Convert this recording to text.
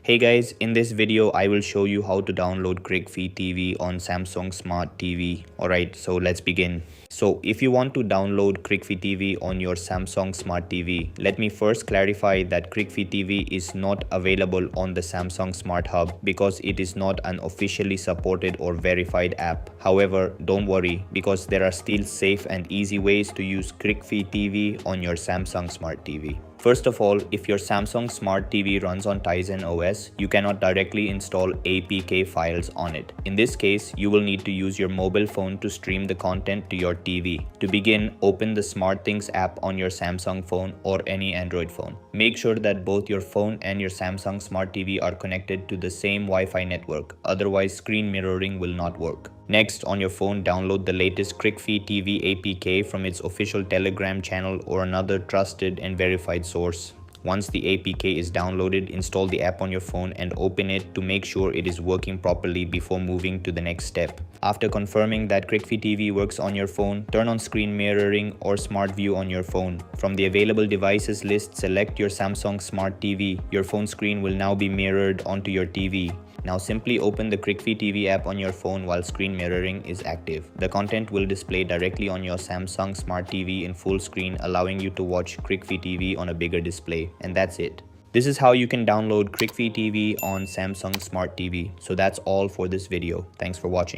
Hey guys, in this video I will show you how to download Cricfy TV on Samsung Smart TV. Alright, so let's begin. So if you want to download Cricfy TV on your Samsung Smart TV, let me first clarify that Cricfy TV is not available on the Samsung Smart Hub because it is not an officially supported or verified app. However, don't worry because there are still safe and easy ways to use Cricfy TV on your Samsung Smart TV. First of all, if your Samsung Smart TV runs on Tizen OS, you cannot directly install APK files on it. In this case, you will need to use your mobile phone to stream the content to your TV. To begin, open the SmartThings app on your Samsung phone or any Android phone. Make sure that both your phone and your Samsung Smart TV are connected to the same Wi-Fi network, otherwise screen mirroring will not work. Next, on your phone, download the latest Cricfy TV APK from its official Telegram channel or another trusted and verified source. Once the APK is downloaded, install the app on your phone and open it to make sure it is working properly before moving to the next step. After confirming that Cricfy TV works on your phone, turn on screen mirroring or Smart View on your phone. From the available devices list, select your Samsung Smart TV. Your phone screen will now be mirrored onto your TV. Now simply open the Cricfy TV app on your phone while screen mirroring is active. The content will display directly on your Samsung Smart TV in full screen, allowing you to watch Cricfy TV on a bigger display. And that's it. This is how you can download Cricfy TV on Samsung Smart TV. So that's all for this video. Thanks for watching.